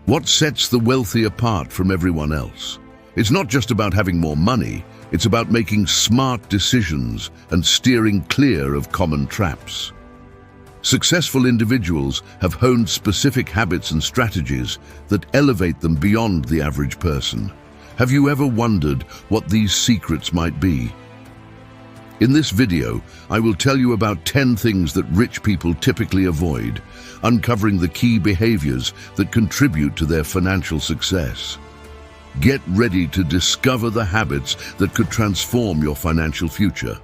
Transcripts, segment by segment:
What sets the wealthy apart from everyone else? It's not just about having more money, it's about making smart decisions and steering clear of common traps. Successful individuals have honed specific habits and strategies that elevate them beyond the average person. Have you ever wondered what these secrets might be? In this video, I will tell you about 10 things that rich people typically avoid, uncovering the key behaviors that contribute to their financial success. Get ready to discover the habits that could transform your financial future.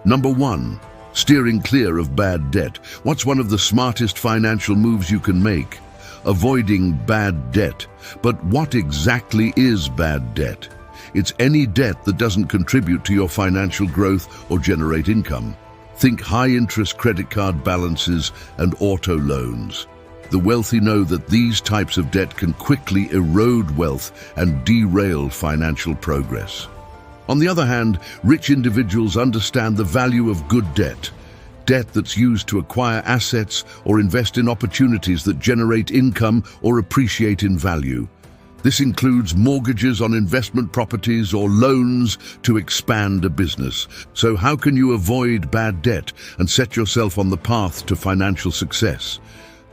Number 1. Steering clear of bad debt. What's one of the smartest financial moves you can make? Avoiding bad debt. But what exactly is bad debt? It's any debt that doesn't contribute to your financial growth or generate income. Think high-interest credit card balances and auto loans. The wealthy know that these types of debt can quickly erode wealth and derail financial progress. On the other hand, rich individuals understand the value of good debt, debt that's used to acquire assets or invest in opportunities that generate income or appreciate in value. This includes mortgages on investment properties or loans to expand a business. So how can you avoid bad debt and set yourself on the path to financial success?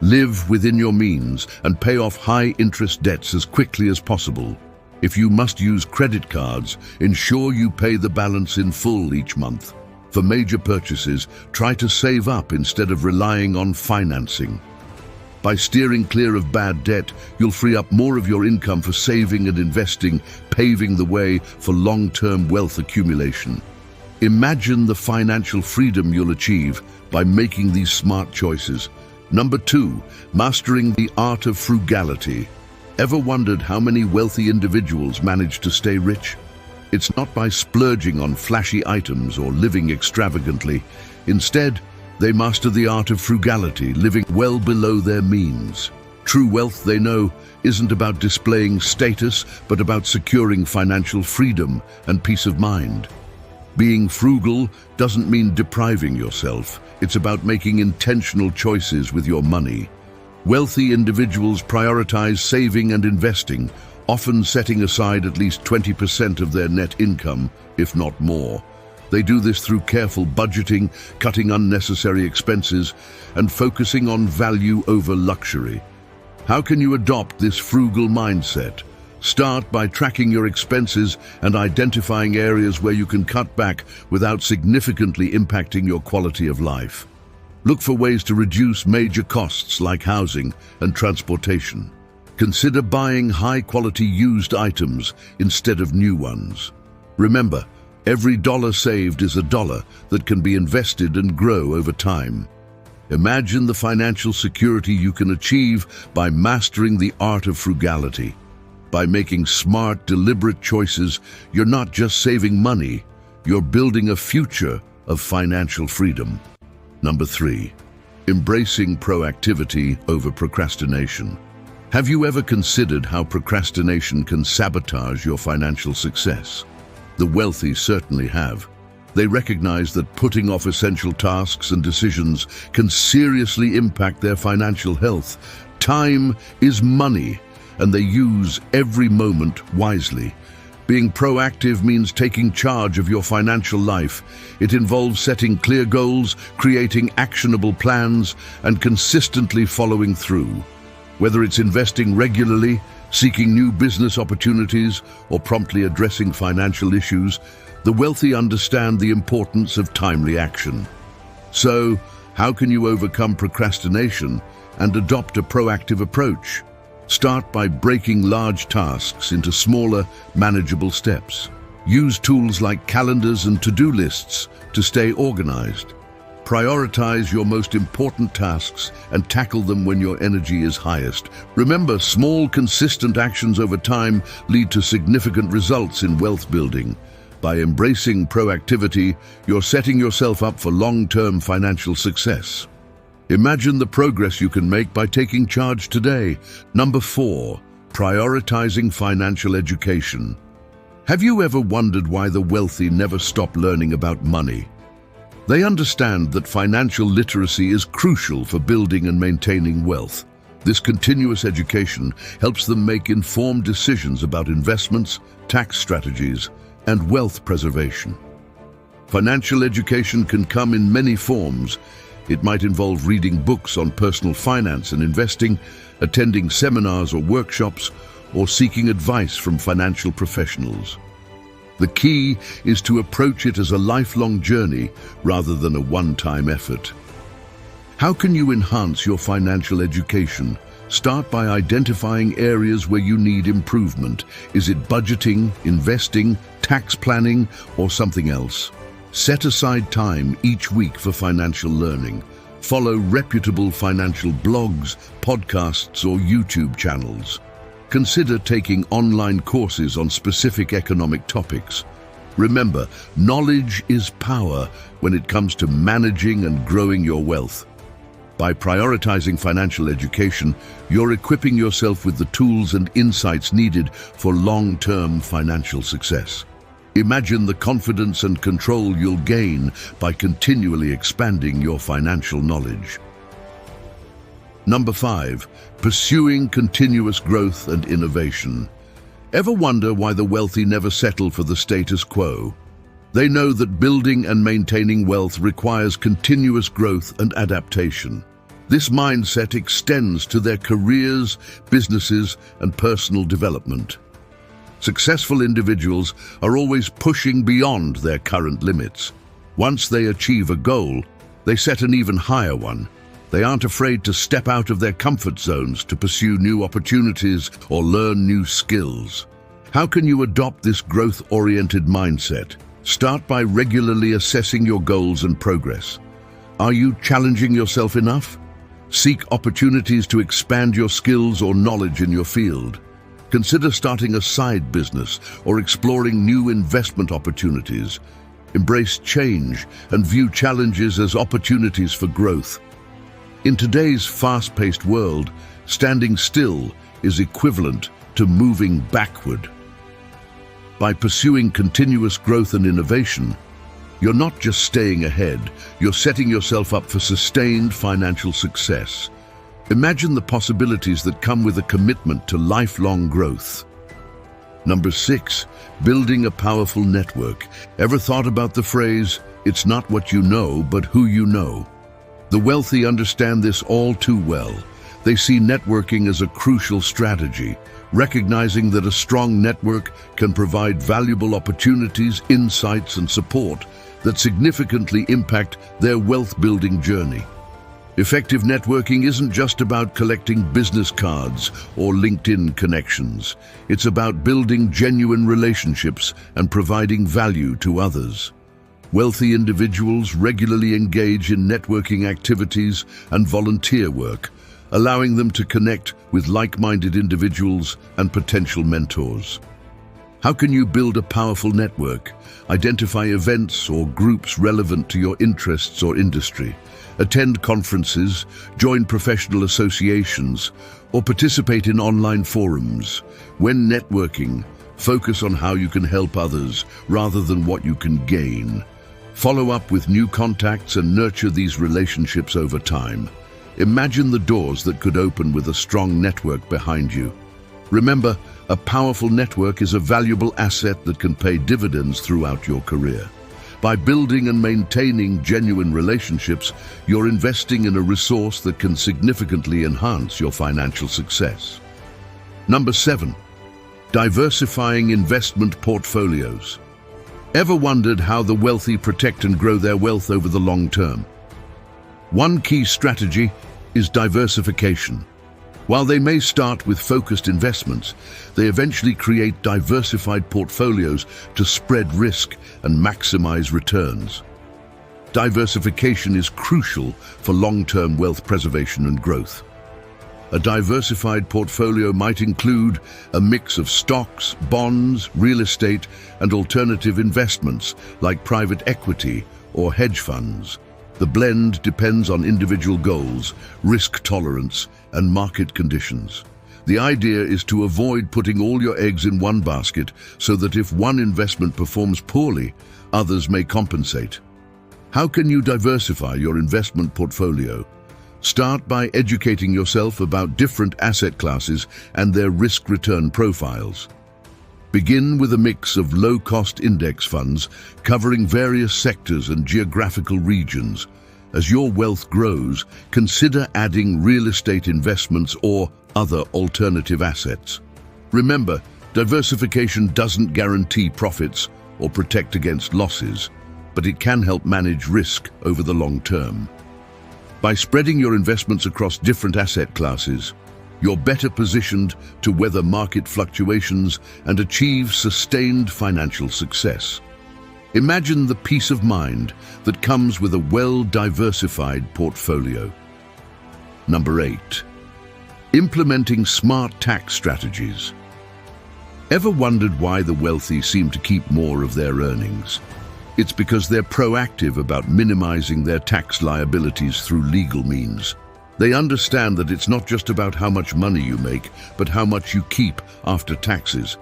Live within your means and pay off high-interest debts as quickly as possible. If you must use credit cards, ensure you pay the balance in full each month. For major purchases, try to save up instead of relying on financing. By steering clear of bad debt, you'll free up more of your income for saving and investing, paving the way for long-term wealth accumulation. Imagine the financial freedom you'll achieve by making these smart choices. Number 2, mastering the art of frugality. Ever wondered how many wealthy individuals manage to stay rich? It's not by splurging on flashy items or living extravagantly. Instead, they master the art of frugality, living well below their means. True wealth, they know, isn't about displaying status, but about securing financial freedom and peace of mind. Being frugal doesn't mean depriving yourself. It's about making intentional choices with your money. Wealthy individuals prioritize saving and investing, often setting aside at least 20% of their net income, if not more. They do this through careful budgeting, cutting unnecessary expenses, and focusing on value over luxury. How can you adopt this frugal mindset? Start by tracking your expenses and identifying areas where you can cut back without significantly impacting your quality of life. Look for ways to reduce major costs like housing and transportation. Consider buying high-quality used items instead of new ones. Remember, every dollar saved is a dollar that can be invested and grow over time. Imagine the financial security you can achieve by mastering the art of frugality. By making smart, deliberate choices, you're not just saving money, you're building a future of financial freedom. Number 3, embracing proactivity over procrastination. Have you ever considered how procrastination can sabotage your financial success? The wealthy certainly have. They recognize that putting off essential tasks and decisions can seriously impact their financial health. Time is money, and they use every moment wisely. Being proactive means taking charge of your financial life. It involves setting clear goals, creating actionable plans, and consistently following through. Whether it's investing regularly, seeking new business opportunities, or promptly addressing financial issues, the wealthy understand the importance of timely action. So, how can you overcome procrastination and adopt a proactive approach? Start by breaking large tasks into smaller, manageable steps. Use tools like calendars and to-do lists to stay organized. Prioritize your most important tasks and tackle them when your energy is highest. Remember, small, consistent actions over time lead to significant results in wealth building. By embracing proactivity, you're setting yourself up for long-term financial success. Imagine the progress you can make by taking charge today. Number 4, prioritizing financial education. Have you ever wondered why the wealthy never stop learning about money? They understand that financial literacy is crucial for building and maintaining wealth. This continuous education helps them make informed decisions about investments, tax strategies, and wealth preservation. Financial education can come in many forms. It might involve reading books on personal finance and investing, attending seminars or workshops, or seeking advice from financial professionals. The key is to approach it as a lifelong journey rather than a one-time effort. How can you enhance your financial education? Start by identifying areas where you need improvement. Is it budgeting, investing, tax planning, or something else? Set aside time each week for financial learning. Follow reputable financial blogs, podcasts, or YouTube channels. Consider taking online courses on specific economic topics. Remember, knowledge is power when it comes to managing and growing your wealth. By prioritizing financial education, you're equipping yourself with the tools and insights needed for long-term financial success. Imagine the confidence and control you'll gain by continually expanding your financial knowledge. Number 5, pursuing continuous growth and innovation. Ever wonder why the wealthy never settle for the status quo? They know that building and maintaining wealth requires continuous growth and adaptation. This mindset extends to their careers, businesses, and personal development. Successful individuals are always pushing beyond their current limits. Once they achieve a goal, they set an even higher one. They aren't afraid to step out of their comfort zones to pursue new opportunities or learn new skills. How can you adopt this growth-oriented mindset? Start by regularly assessing your goals and progress. Are you challenging yourself enough? Seek opportunities to expand your skills or knowledge in your field. Consider starting a side business or exploring new investment opportunities. Embrace change and view challenges as opportunities for growth. In today's fast-paced world, standing still is equivalent to moving backward. By pursuing continuous growth and innovation, you're not just staying ahead, you're setting yourself up for sustained financial success. Imagine the possibilities that come with a commitment to lifelong growth. Number 6, building a powerful network. Ever thought about the phrase, "It's not what you know, but who you know"? The wealthy understand this all too well. They see networking as a crucial strategy, recognizing that a strong network can provide valuable opportunities, insights, and support that significantly impact their wealth-building journey. Effective networking isn't just about collecting business cards or LinkedIn connections. It's about building genuine relationships and providing value to others. Wealthy individuals regularly engage in networking activities and volunteer work, allowing them to connect with like-minded individuals and potential mentors. How can you build a powerful network? Identify events or groups relevant to your interests or industry. Attend conferences, join professional associations, or participate in online forums. When networking, focus on how you can help others rather than what you can gain. Follow up with new contacts and nurture these relationships over time. Imagine the doors that could open with a strong network behind you. Remember, a powerful network is a valuable asset that can pay dividends throughout your career. By building and maintaining genuine relationships, you're investing in a resource that can significantly enhance your financial success. Number 7, diversifying investment portfolios. Ever wondered how the wealthy protect and grow their wealth over the long term? One key strategy is diversification. While they may start with focused investments, they eventually create diversified portfolios to spread risk and maximize returns. Diversification is crucial for long-term wealth preservation and growth. A diversified portfolio might include a mix of stocks, bonds, real estate, and alternative investments like private equity or hedge funds. The blend depends on individual goals, risk tolerance, and market conditions. The idea is to avoid putting all your eggs in one basket so that if one investment performs poorly, others may compensate. How can you diversify your investment portfolio? Start by educating yourself about different asset classes and their risk-return profiles. Begin with a mix of low-cost index funds covering various sectors and geographical regions. As your wealth grows, consider adding real estate investments or other alternative assets. Remember, diversification doesn't guarantee profits or protect against losses, but it can help manage risk over the long term. By spreading your investments across different asset classes, you're better positioned to weather market fluctuations and achieve sustained financial success. Imagine the peace of mind that comes with a well-diversified portfolio. Number 8. Implementing smart tax strategies. Ever wondered why the wealthy seem to keep more of their earnings? It's because they're proactive about minimizing their tax liabilities through legal means. They understand that it's not just about how much money you make, but how much you keep after taxes.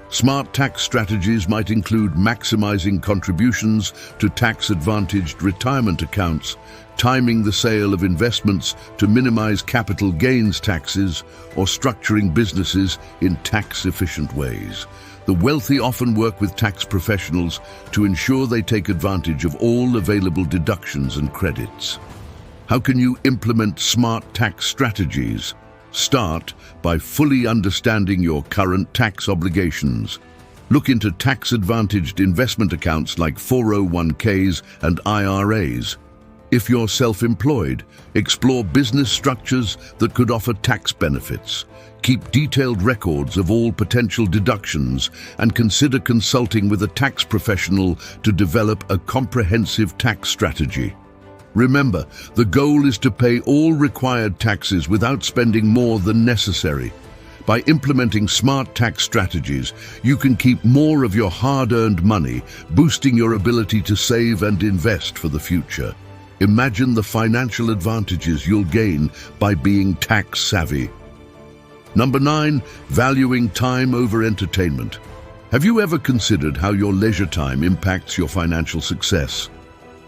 Smart tax strategies might include maximizing contributions to tax-advantaged retirement accounts, timing the sale of investments to minimize capital gains taxes, or structuring businesses in tax-efficient ways. The wealthy often work with tax professionals to ensure they take advantage of all available deductions and credits. How can you implement smart tax strategies? Start by fully understanding your current tax obligations. Look into tax-advantaged investment accounts like 401ks and IRAs. If you're self-employed, explore business structures that could offer tax benefits. Keep detailed records of all potential deductions and consider consulting with a tax professional to develop a comprehensive tax strategy. Remember, the goal is to pay all required taxes without spending more than necessary. By implementing smart tax strategies, you can keep more of your hard-earned money, boosting your ability to save and invest for the future. Imagine the financial advantages you'll gain by being tax-savvy. Number 9, valuing time over entertainment. Have you ever considered how your leisure time impacts your financial success?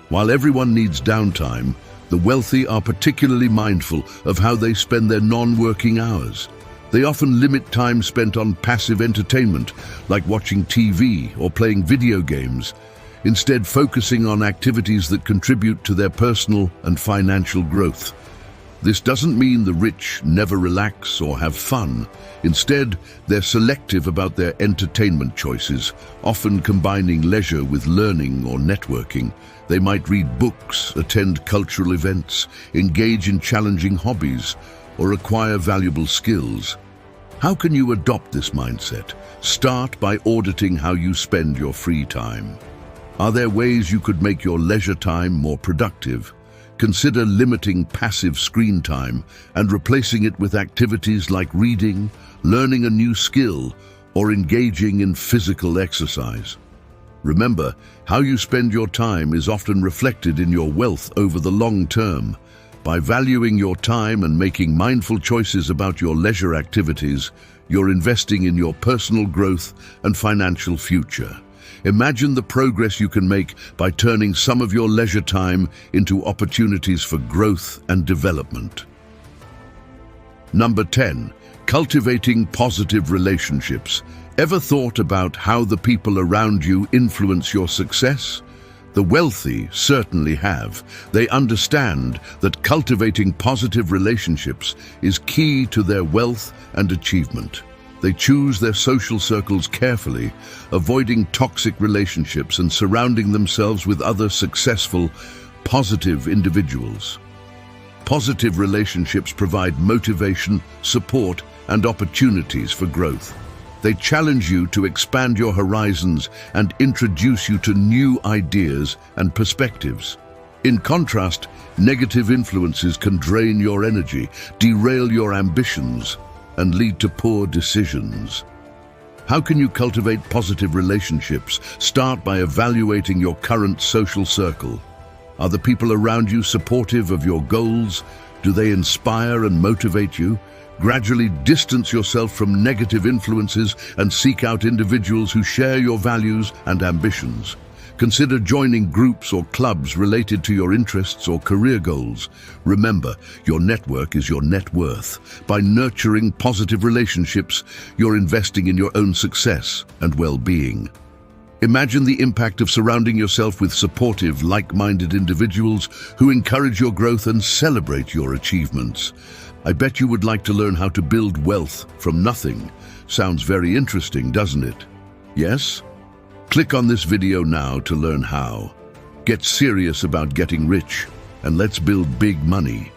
While everyone needs downtime, the wealthy are particularly mindful of how they spend their non-working hours. They often limit time spent on passive entertainment, like watching TV or playing video games, instead focusing on activities that contribute to their personal and financial growth. This doesn't mean the rich never relax or have fun. Instead, they're selective about their entertainment choices, often combining leisure with learning or networking. They might read books, attend cultural events, engage in challenging hobbies, or acquire valuable skills. How can you adopt this mindset? Start by auditing how you spend your free time. Are there ways you could make your leisure time more productive? Consider limiting passive screen time and replacing it with activities like reading, learning a new skill, or engaging in physical exercise. Remember, how you spend your time is often reflected in your wealth over the long term. By valuing your time and making mindful choices about your leisure activities, you're investing in your personal growth and financial future. Imagine the progress you can make by turning some of your leisure time into opportunities for growth and development. Number 10, cultivating positive relationships. Ever thought about how the people around you influence your success? The wealthy certainly have. They understand that cultivating positive relationships is key to their wealth and achievement. They choose their social circles carefully, avoiding toxic relationships and surrounding themselves with other successful, positive individuals. Positive relationships provide motivation, support, and opportunities for growth. They challenge you to expand your horizons and introduce you to new ideas and perspectives. In contrast, negative influences can drain your energy, derail your ambitions, and lead to poor decisions. How can you cultivate positive relationships? Start by evaluating your current social circle. Are the people around you supportive of your goals? Do they inspire and motivate you? Gradually distance yourself from negative influences and seek out individuals who share your values and ambitions. Consider joining groups or clubs related to your interests or career goals. Remember, your network is your net worth. By nurturing positive relationships, you're investing in your own success and well-being. Imagine the impact of surrounding yourself with supportive, like-minded individuals who encourage your growth and celebrate your achievements. I bet you would like to learn how to build wealth from nothing. Sounds very interesting, doesn't it? Yes? Click on this video now to learn how. Get serious about getting rich, and let's build big money.